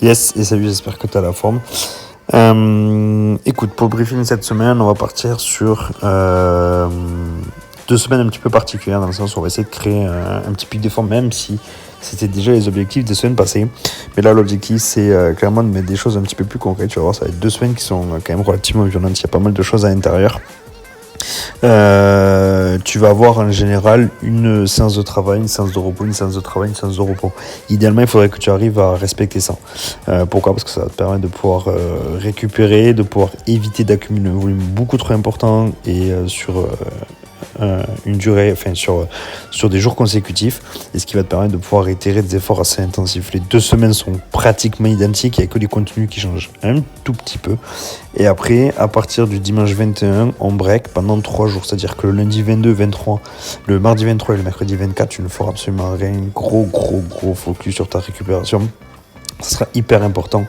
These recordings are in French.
Yes, et salut, j'espère que tu as la forme. Écoute, pour le briefing cette semaine, on va partir sur 2 semaines un petit peu particulières, dans le sens où on va essayer de créer un petit pic de forme, même si c'était déjà les objectifs des semaines passées. Mais là, l'objectif, c'est clairement de mettre des choses un petit peu plus concrètes. Tu vas voir, ça va être 2 semaines qui sont quand même relativement violentes. Il y a pas mal de choses à l'intérieur. Tu vas avoir en général une séance de travail, une séance de repos, une séance de travail, une séance de repos. Idéalement, il faudrait que tu arrives à respecter ça. Pourquoi ? Parce que ça va te permettre de pouvoir récupérer, de pouvoir éviter d'accumuler un volume beaucoup trop important et sur une durée, sur des jours consécutifs, et ce qui va te permettre de pouvoir réitérer des efforts assez intensifs. Les 2 semaines sont pratiquement identiques, il n'y a que les contenus qui changent un tout petit peu. Et après, à partir du dimanche 21, on break pendant 3 jours. C'est-à-dire que le lundi 22, 23, le mardi 23 et le mercredi 24, tu ne feras absolument rien. Gros focus sur ta récupération. Ça sera hyper important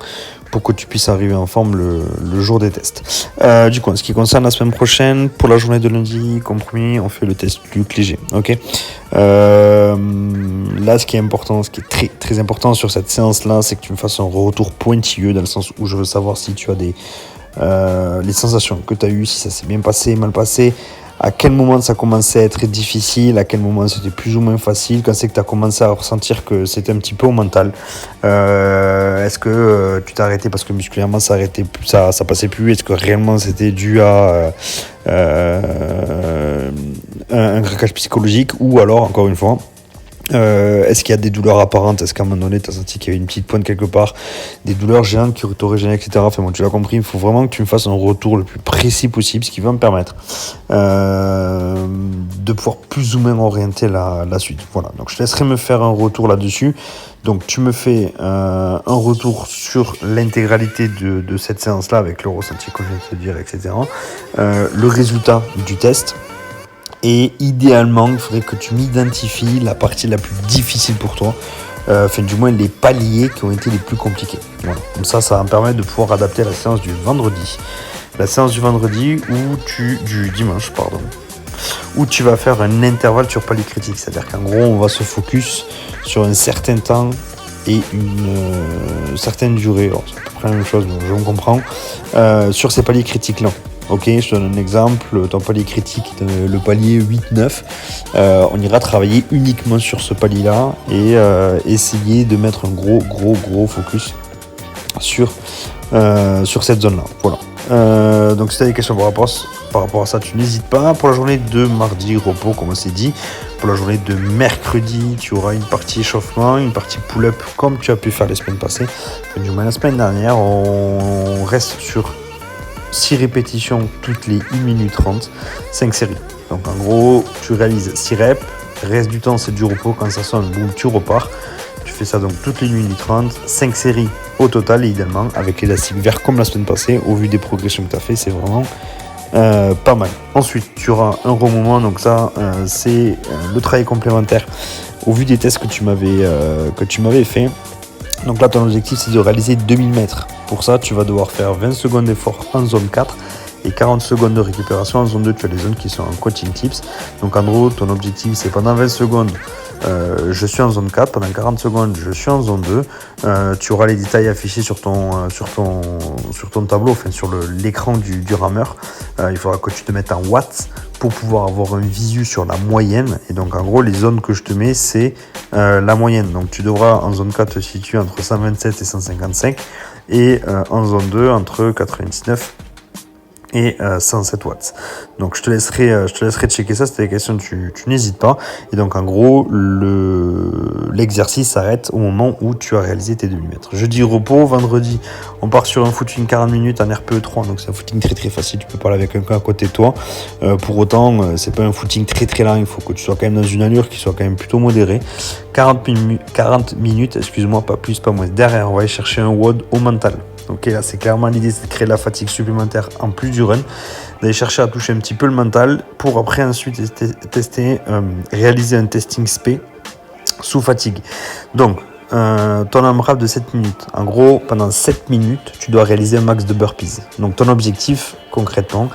pour que tu puisses arriver en forme le jour des tests. Du coup, en ce qui concerne la semaine prochaine, pour la journée de lundi, comme promis, on fait le test du léger. Ok. Là, ce qui est important, ce qui est très très important sur cette séance-là, c'est que tu me fasses un retour pointilleux, dans le sens où je veux savoir si tu as les sensations que tu as eues, si ça s'est bien passé, mal passé, à quel moment ça commençait à être difficile, à quel moment c'était plus ou moins facile, quand c'est que tu as commencé à ressentir que c'était un petit peu au mental. Est-ce que tu t'es arrêté parce que musculairement ça passait plus, est-ce que réellement c'était dû à un craquage psychologique, ou alors, encore une fois, est-ce qu'il y a des douleurs apparentes? Est-ce qu'à un moment donné, tu as senti qu'il y avait une petite pointe quelque part, des douleurs géantes qui t'auraient gêné, etc. Enfin bon, tu l'as compris, il faut vraiment que tu me fasses un retour le plus précis possible, ce qui va me permettre de pouvoir plus ou moins orienter la suite. Voilà, donc je te laisserai me faire un retour là-dessus. Donc tu me fais un retour sur l'intégralité de cette séance-là, avec le ressenti que je viens de te dire, etc. Le résultat du test. Et idéalement, il faudrait que tu m'identifies la partie la plus difficile pour toi, du moins les paliers qui ont été les plus compliqués. Voilà. Comme ça va me permettre de pouvoir adapter la séance du vendredi. La séance du vendredi du dimanche, où tu vas faire un intervalle sur palier critique. C'est-à-dire qu'en gros, on va se focus sur un certain temps et une certaine durée. Alors, c'est à peu près la même chose, mais je me comprends. Sur ces paliers critiques-là. Ok, je te donne un exemple, ton palier critique, le palier 8-9, on ira travailler uniquement sur ce palier-là et essayer de mettre un gros focus sur cette zone-là. Voilà. Donc si tu as des questions par rapport à ça, tu n'hésites pas. Pour la journée de mardi, repos, comme on s'est dit. Pour la journée de mercredi, tu auras une partie échauffement, une partie pull-up, comme tu as pu faire les semaines passées. Enfin, du moins la semaine dernière, on reste sur 6 répétitions toutes les 1 minute 30, 5 séries. Donc en gros, tu réalises 6 reps, reste du temps c'est du repos, quand ça sonne, boum, tu repars. Tu fais ça donc toutes les 1 minute 30, 5 séries au total, et idéalement avec l'élastique vert comme la semaine passée. Au vu des progressions que tu as fait, c'est vraiment pas mal. Ensuite, tu auras un remouvement, donc ça c'est le travail complémentaire au vu des tests que tu m'avais fait. Donc là, ton objectif, c'est de réaliser 2000 mètres. Pour ça, tu vas devoir faire 20 secondes d'effort en zone 4 et 40 secondes de récupération en zone 2. Tu as les zones qui sont en coaching tips. Donc en gros, ton objectif, c'est pendant 20 secondes, je suis en zone 4. Pendant 40 secondes, je suis en zone 2. Tu auras les détails affichés sur ton tableau, enfin sur l'écran du rameur. Il faudra que tu te mettes en watts pour pouvoir avoir un visu sur la moyenne. Et donc en gros, les zones que je te mets, c'est la moyenne. Donc tu devras en zone 4 te situer entre 127 et 155, et en zone 2 entre 99 et 107 watts. Donc je te laisserai checker ça. Si tu as des questions, tu n'hésites pas. Et donc en gros, l'exercice s'arrête au moment où tu as réalisé tes 2000 mètres. Jeudi, repos. Vendredi, on part sur un footing 40 minutes en RPE3. Donc c'est un footing très très facile. Tu peux parler avec quelqu'un à côté de toi. Pour autant, c'est pas un footing très très lent. Il faut que tu sois quand même dans une allure qui soit quand même plutôt modérée. 40 minutes, excuse-moi, pas plus, pas moins. Derrière, on va aller chercher un WOD au mental. Ok, là c'est clairement l'idée, c'est de créer de la fatigue supplémentaire en plus du run, d'aller chercher à toucher un petit peu le mental pour après ensuite réaliser un testing SP sous fatigue. Donc ton AMRAP de 7 minutes. En gros, pendant 7 minutes, tu dois réaliser un max de burpees. Donc ton objectif concrètement,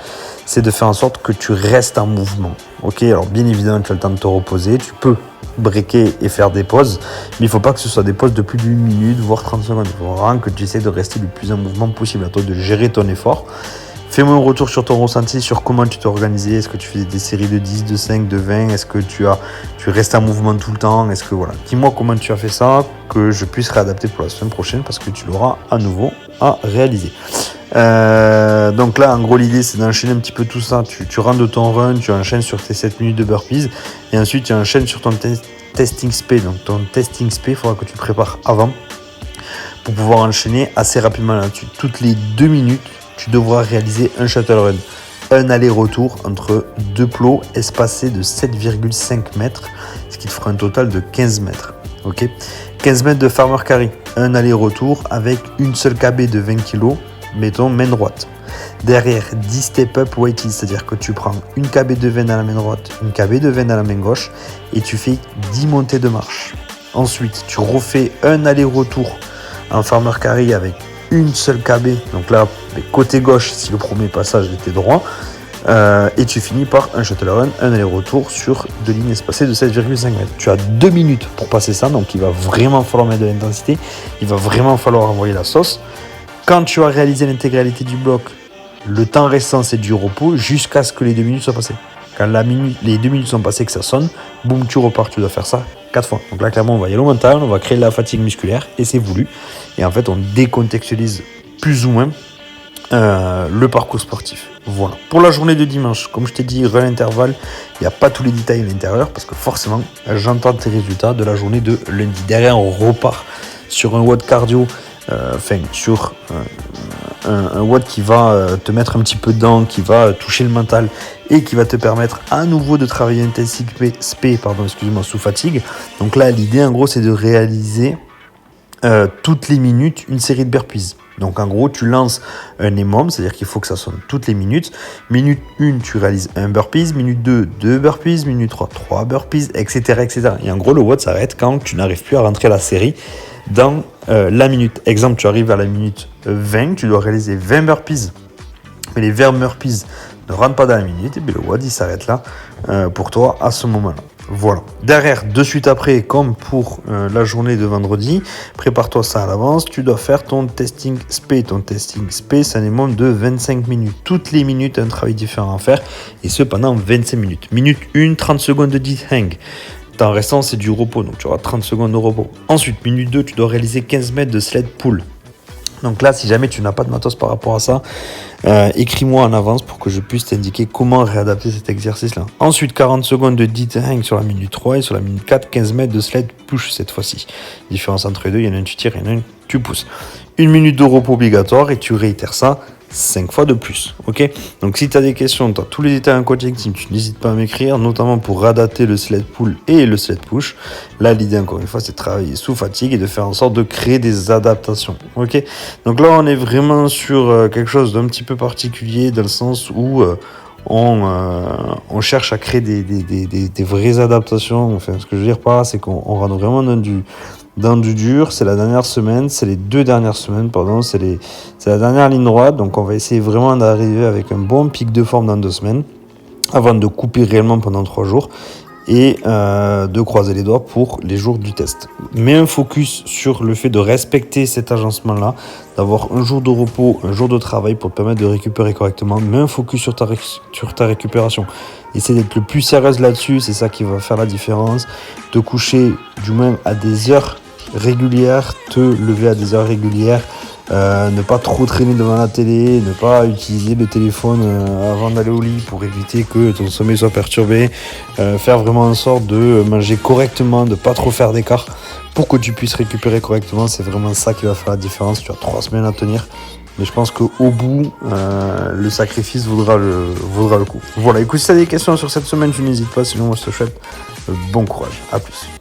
c'est de faire en sorte que tu restes en mouvement. Ok, alors bien évidemment, tu as le temps de te reposer, tu peux breaker et faire des pauses, mais il faut pas que ce soit des pauses de plus d'une minute, voire 30 secondes. Il faut vraiment que tu essaies de rester le plus en mouvement possible, à toi de gérer ton effort. Fais-moi un retour sur ton ressenti, sur comment tu t'es organisé. Est-ce que tu fais des séries de 10, de 5, de 20? Est-ce que tu restes en mouvement tout le temps? Est-ce que voilà, dis-moi comment tu as fait ça, que je puisse réadapter pour la semaine prochaine, parce que tu l'auras à nouveau à réaliser. Donc là, en gros, l'idée, c'est d'enchaîner un petit peu tout ça. Tu rentres de ton run, tu enchaînes sur tes 7 minutes de burpees, et ensuite tu enchaînes sur ton testing SP. Donc ton testing SP, il faudra que tu te prépares avant pour pouvoir enchaîner assez rapidement là-dessus. Toutes les 2 minutes, tu devras réaliser un shuttle run, un aller-retour entre deux plots espacés de 7,5 mètres, ce qui te fera un total de 15 mètres. Ok, 15 mètres de farmer carry, un aller-retour avec une seule KB de 20 kg, mettons main droite. Derrière, 10 step-up weighted, c'est-à-dire que tu prends une KB de 20 dans la main droite, une KB de 20 dans la main gauche, et tu fais 10 montées de marche. Ensuite, tu refais un aller-retour en farmer carry avec une seule KB, donc là, côté gauche, si le premier passage était droit, et tu finis par un shuttle run, un aller-retour sur 2 lignes espacées de 7,5 mètres. Tu as 2 minutes pour passer ça, donc il va vraiment falloir mettre de l'intensité, il va vraiment falloir envoyer la sauce. Quand tu as réalisé l'intégralité du bloc, le temps restant, c'est du repos jusqu'à ce que les 2 minutes soient passées. Quand les 2 minutes sont passées, que ça sonne, boum, tu repars, tu dois faire ça 4 fois. Donc là, clairement, on va y aller au mental, on va créer de la fatigue musculaire, et c'est voulu. Et en fait, on décontextualise plus ou moins le parcours sportif. Voilà. Pour la journée de dimanche, comme je t'ai dit, run intervalle, il n'y a pas tous les détails à l'intérieur, parce que forcément, j'entends tes résultats de la journée de lundi. Derrière, on repart sur un WOD cardio, sur un WOD qui va te mettre un petit peu dedans, qui va toucher le mental et qui va te permettre à nouveau de travailler intensité sous fatigue. Donc là, l'idée en gros, c'est de réaliser toutes les minutes une série de burpees. Donc en gros, tu lances un EMOM, c'est-à-dire qu'il faut que ça sonne toutes les minutes. Minute 1, tu réalises un burpees. Minute 2, 2 burpees. Minute 3, 3 burpees, etc., etc. Et en gros, le WOD s'arrête quand tu n'arrives plus à rentrer la série dans la minute. Exemple, tu arrives à la minute 20, tu dois réaliser 20 burpees. Mais les 20 burpees ne rentrent pas dans la minute, et bien le WOD il s'arrête là pour toi à ce moment-là. Voilà. Derrière, de suite après, comme pour la journée de vendredi, prépare-toi ça à l'avance. Tu dois faire ton testing SP. Ton testing SP, c'est un minimum de 25 minutes. Toutes les minutes, un travail différent à faire, et ce pendant 25 minutes. Minute 1, 30 secondes de deep hang. Temps restant, c'est du repos, donc tu auras 30 secondes de repos. Ensuite, minute 2, tu dois réaliser 15 mètres de sled pull. Donc là, si jamais tu n'as pas de matos par rapport à ça, écris-moi en avance pour que je puisse t'indiquer comment réadapter cet exercice-là. Ensuite, 40 secondes de deep hang sur la minute 3 et sur la minute 4, 15 mètres de sled push cette fois-ci. Différence entre les deux, il y en a un tu tires, il y en a un tu pousses. 1 minute de repos obligatoire et tu réitères ça 5 fois de plus, ok? Donc si tu as des questions, tu as tous les détails en coaching team, tu n'hésites pas à m'écrire, notamment pour réadapter le sled pull et le sled push. Là, l'idée, encore une fois, c'est de travailler sous fatigue et de faire en sorte de créer des adaptations, ok? Donc là, on est vraiment sur quelque chose d'un petit peu particulier, dans le sens où on cherche à créer des vraies adaptations. Enfin, ce que je veux dire par là, c'est qu'on rentre vraiment dans du dur. C'est la dernière semaine, c'est les 2 dernières semaines, pardon, c'est la dernière ligne droite, donc on va essayer vraiment d'arriver avec un bon pic de forme dans 2 semaines, avant de couper réellement pendant 3 jours, et de croiser les doigts pour les jours du test. Mets un focus sur le fait de respecter cet agencement-là, d'avoir un jour de repos, un jour de travail pour te permettre de récupérer correctement. Mets un focus sur ta récupération. Essaie d'être le plus sérieuse là-dessus, c'est ça qui va faire la différence. Te coucher du moins à des heures régulières, te lever à des heures régulières, ne pas trop traîner devant la télé, ne pas utiliser le téléphone avant d'aller au lit pour éviter que ton sommeil soit perturbé, faire vraiment en sorte de manger correctement, de pas trop faire d'écart pour que tu puisses récupérer correctement. C'est vraiment ça qui va faire la différence. Tu as 3 semaines à tenir, mais je pense qu'au bout, le sacrifice vaudra le coup. Voilà, écoute, si tu as des questions sur cette semaine, tu n'hésites pas, sinon moi je te souhaite bon courage, à plus.